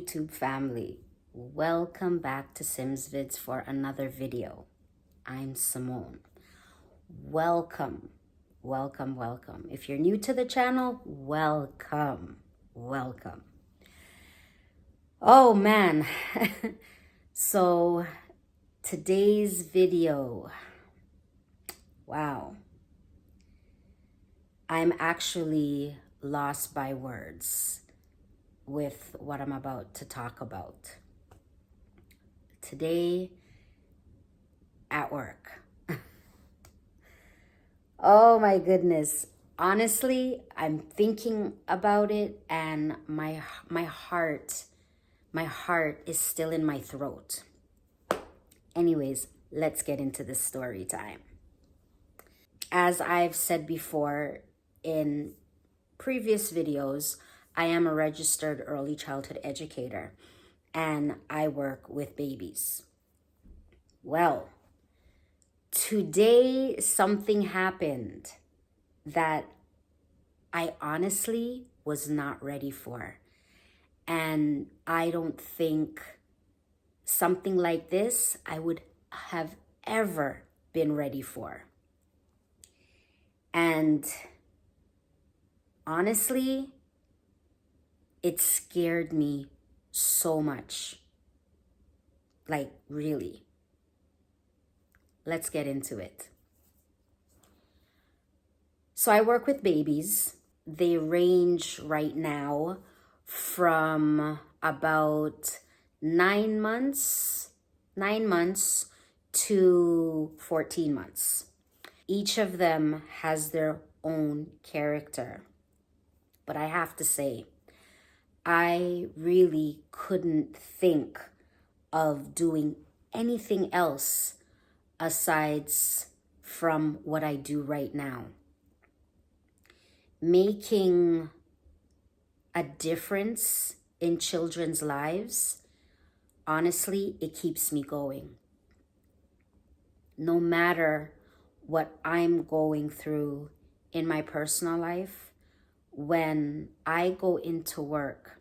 YouTube family. Welcome back to Simz Vidz for another video. I'm Simone. Welcome, welcome, welcome. If you're new to the channel, welcome, welcome. Oh man, so today's video, wow. I'm actually lost by words with what I'm about to talk about. Today at work. Oh my goodness. Honestly, I'm thinking about it and my heart is still in my throat. Anyways, let's get into this story time. As I've said before in previous videos, I am a registered early childhood educator and I work with babies. Well, today something happened that I honestly was not ready for. And I don't think something like this I would have ever been ready for. And honestly, it scared me so much. Like, really. Let's get into it. So I work with babies. They range right now from about 9 months to 14 months. Each of them has their own character. But I have to say, I really couldn't think of doing anything else aside from what I do right now. Making a difference in children's lives, honestly, it keeps me going. No matter what I'm going through in my personal life, when I go into work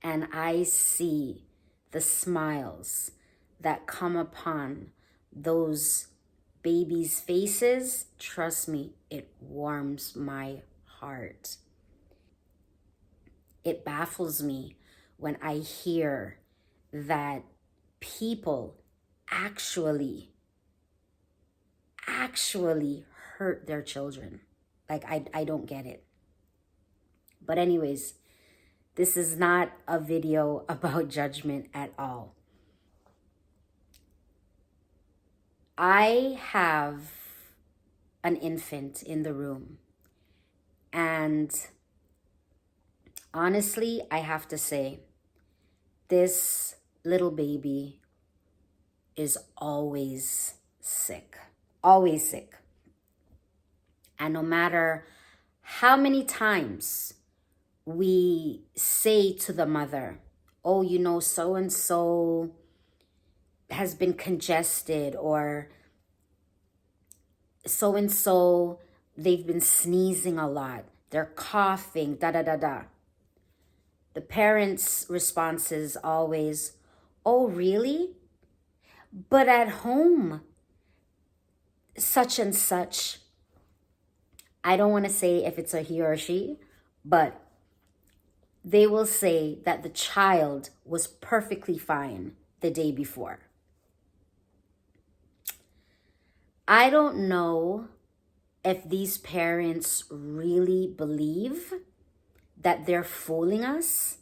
and I see the smiles that come upon those babies' faces, trust me, it warms my heart. It baffles me when I hear that people actually hurt their children. Like, I don't get it. But anyways, this is not a video about judgment at all. I have an infant in the room, and honestly, I have to say, this little baby is always sick. Always sick. And no matter how many times we say to the mother, oh, you know, so-and-so has been congested, or so-and-so, they've been sneezing a lot, they're coughing, da-da-da-da. The parents' response is always, oh, really? But at home, such and such. I don't want to say if it's a he or she, but they will say that the child was perfectly fine the day before. I don't know if these parents really believe that they're fooling us.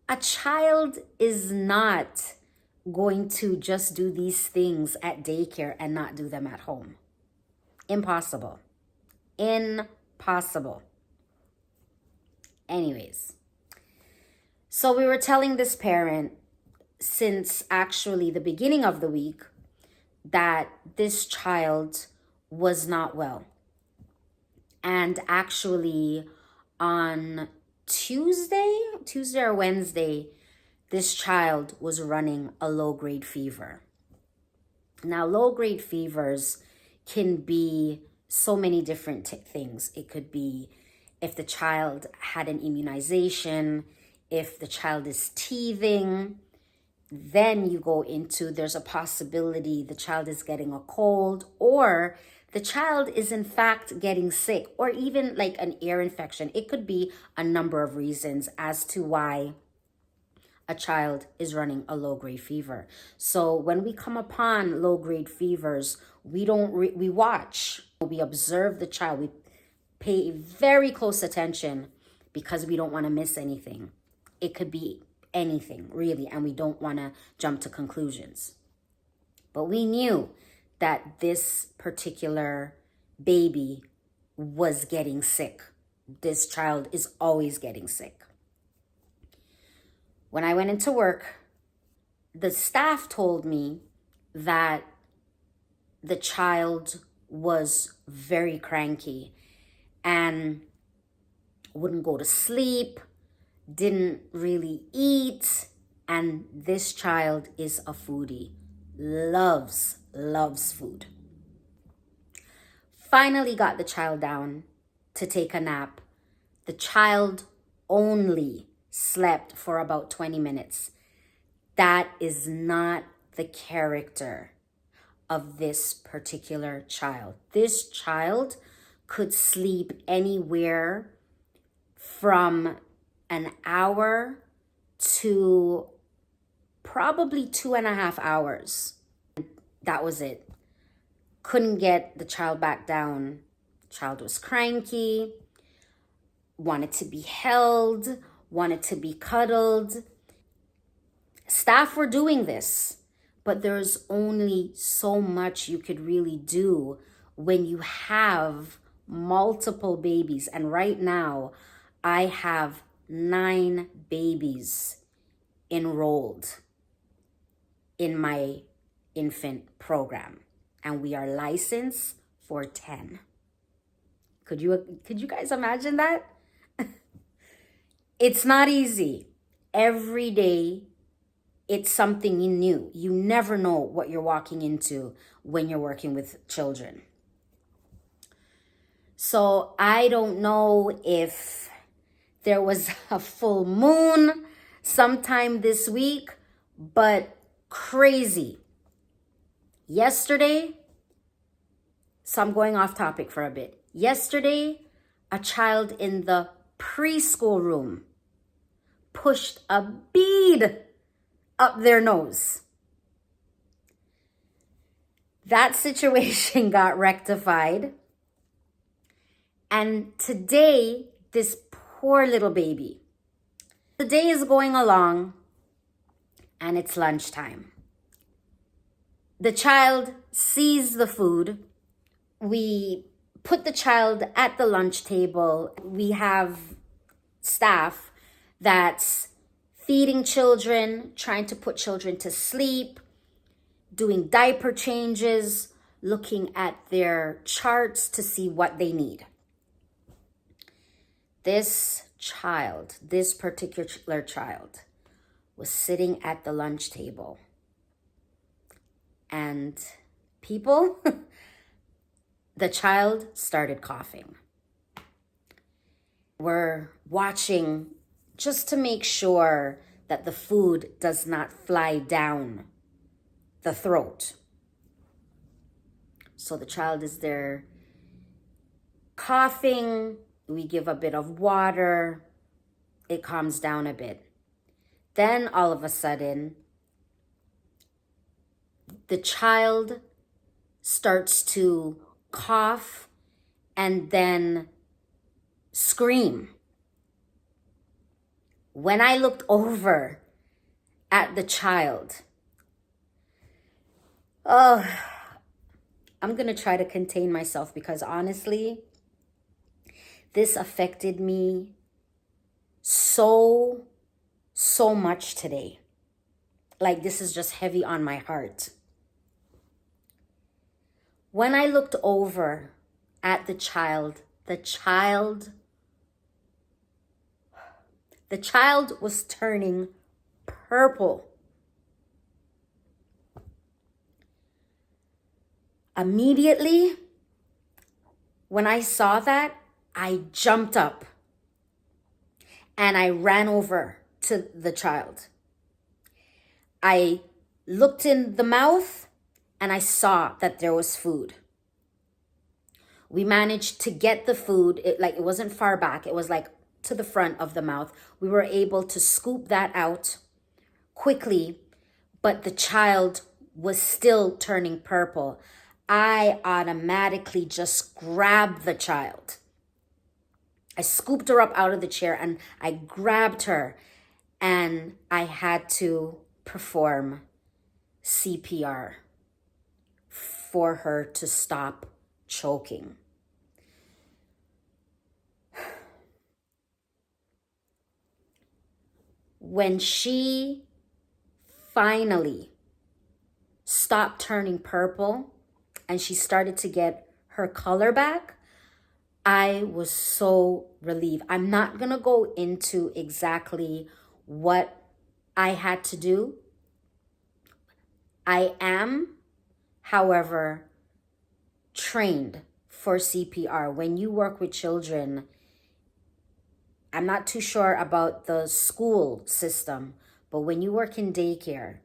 A child is not going to just do these things at daycare and not do them at home. Impossible. Impossible. Anyways, so we were telling this parent since actually the beginning of the week that this child was not well. And actually on Tuesday or Wednesday, this child was running a low-grade fever. Now, low-grade fevers can be so many different things. It could be if the child had an immunization, if the child is teething. Then you go into, there's a possibility the child is getting a cold, or the child is in fact getting sick, or even like an ear infection. It could be a number of reasons as to why a child is running a low-grade fever. So when we come upon low-grade fevers, we watch, we observe the child, we pay very close attention because we don't want to miss anything. It could be anything really, and we don't want to jump to conclusions. But we knew that this particular baby was getting sick. This child is always getting sick. When I went into work, the staff told me that the child was very cranky and wouldn't go to sleep, didn't really eat, and this child is a foodie, loves food. Finally got the child down to take a nap. The child only slept for about 20 minutes. That is not the character of this particular child. This child could sleep anywhere from an hour to probably 2.5 hours. That was it. Couldn't get the child back down. Child was cranky, wanted to be held, wanted to be cuddled. Staff were doing this, but there's only so much you could really do when you have multiple babies. And right now, I have 9 babies enrolled in my infant program, and we are licensed for 10. Could you guys imagine that? It's not easy. Every day, it's something new. You never know what you're walking into when you're working with children. So I don't know if there was a full moon sometime this week, but crazy. Yesterday, so I'm going off topic for a bit. Yesterday, a child in the preschool room pushed a bead up their nose. That situation got rectified. And today, this poor little baby, the day is going along and it's lunchtime. The child sees the food. We put the child at the lunch table. We have staff that's feeding children, trying to put children to sleep, doing diaper changes, looking at their charts to see what they need. This particular child, was sitting at the lunch table. And the child started coughing. We're watching just to make sure that the food does not fly down the throat. So the child is there coughing. We give a bit of water. It calms down a bit. Then all of a sudden, the child starts to cough and then scream. When I looked over at the child, I'm going to try to contain myself because honestly, this affected me so much today. Like, this is just heavy on my heart. When I looked over at the child was turning purple. Immediately, when I saw that, I jumped up and I ran over to the child. I looked in the mouth and I saw that there was food. We managed to get the food. It wasn't far back. It was like to the front of the mouth. We were able to scoop that out quickly, but the child was still turning purple. I automatically just grabbed the child. I scooped her up out of the chair and I grabbed her, and I had to perform CPR for her to stop choking. When she finally stopped turning purple and she started to get her color back, I was so relieved. I'm not going to go into exactly what I had to do. I am, however, trained for CPR. When you work with children, I'm not too sure about the school system, but when you work in daycare,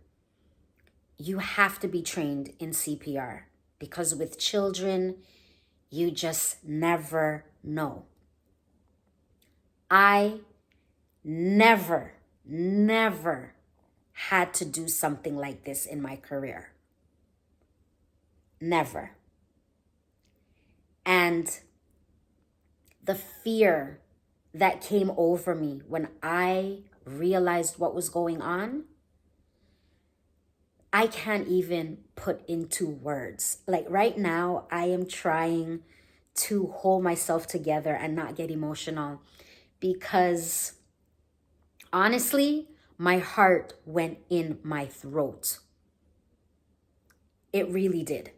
you have to be trained in CPR, because with children, you just never know. I never had to do something like this in my career. Never. And the fear that came over me when I realized what was going on, I can't even put into words. Like right now, I am trying to hold myself together and not get emotional, because honestly, my heart went in my throat. It really did.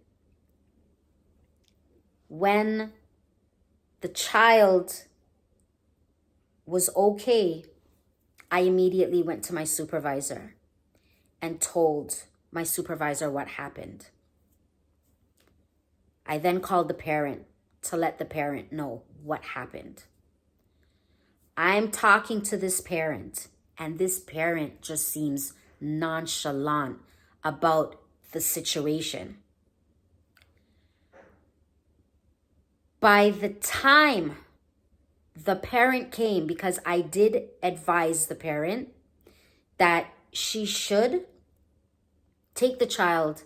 When the child was okay, I immediately went to my supervisor and told my supervisor what happened. I then called the parent to let the parent know what happened. I'm talking to this parent, and this parent just seems nonchalant about the situation. By the time the parent came, because I did advise the parent that she should take the child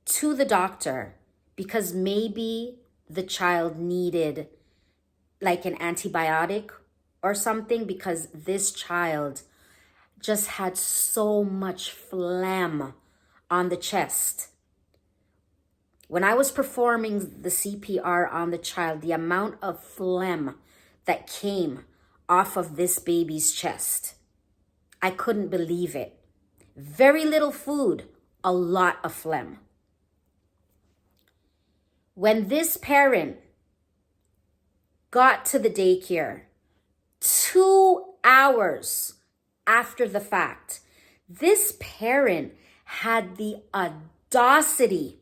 to the doctor, because maybe the child needed like an antibiotic or something, because this child just had so much phlegm on the chest. When I was performing the CPR on the child, the amount of phlegm that came off of this baby's chest, I couldn't believe it. Very little food, a lot of phlegm. When this parent got to the daycare 2 hours after the fact, this parent had the audacity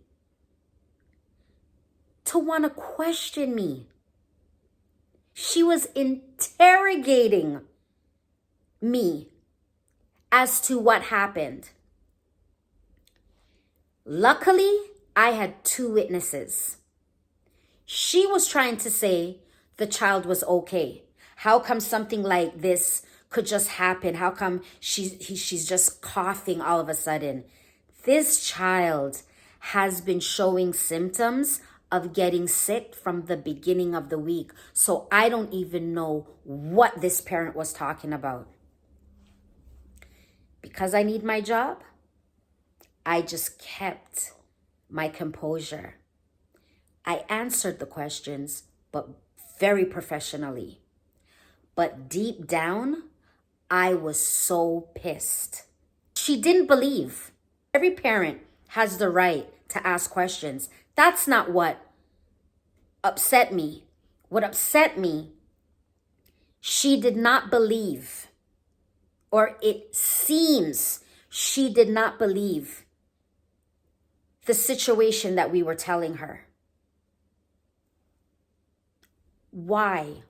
to want to question me. She was interrogating me as to what happened. Luckily, I had 2 witnesses. She was trying to say the child was okay. How come something like this could just happen? How come she's just coughing all of a sudden? This child has been showing symptoms of getting sick from the beginning of the week. So I don't even know what this parent was talking about. Because I need my job, I just kept my composure. I answered the questions, but very professionally. But deep down, I was so pissed. She didn't believe. Every parent has the right to ask questions. That's not what upset me. What upset me, she did not believe, or it seems she did not believe the situation that we were telling her. Why?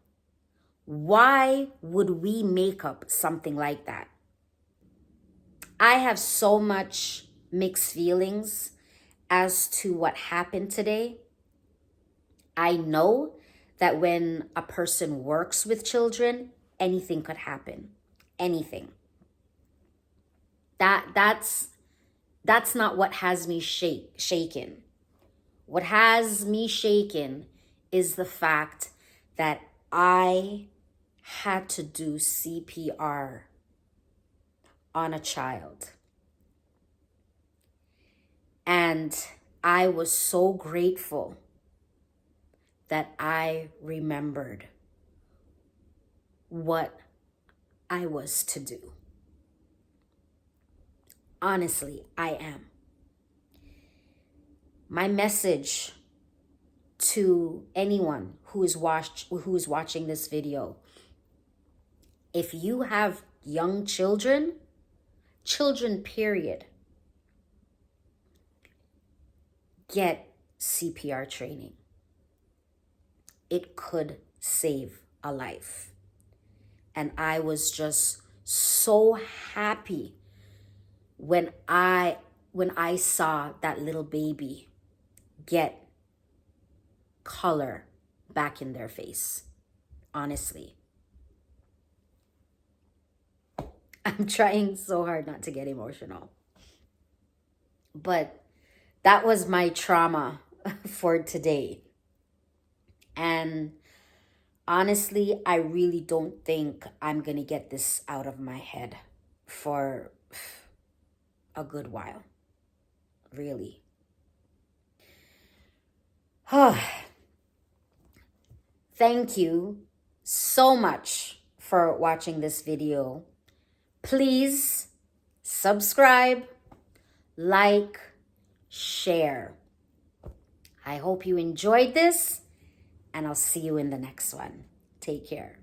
Why would we make up something like that? I have so much mixed feelings as to what happened today. I know that when a person works with children, anything could happen. Anything. That's not what has me shaken. What has me shaken is the fact that I had to do CPR on a child. And I was so grateful that I remembered what I was to do. Honestly, I am. My message to anyone who is watching this video, if you have young children period, get CPR training. It could save a life. And I was just so happy when I saw that little baby get color back in their face. Honestly. I'm trying so hard not to get emotional. But that was my trauma for today. And honestly, I really don't think I'm going to get this out of my head for a good while. Really. Thank you so much for watching this video. Please subscribe, like, share. I hope you enjoyed this, and I'll see you in the next one. Take care.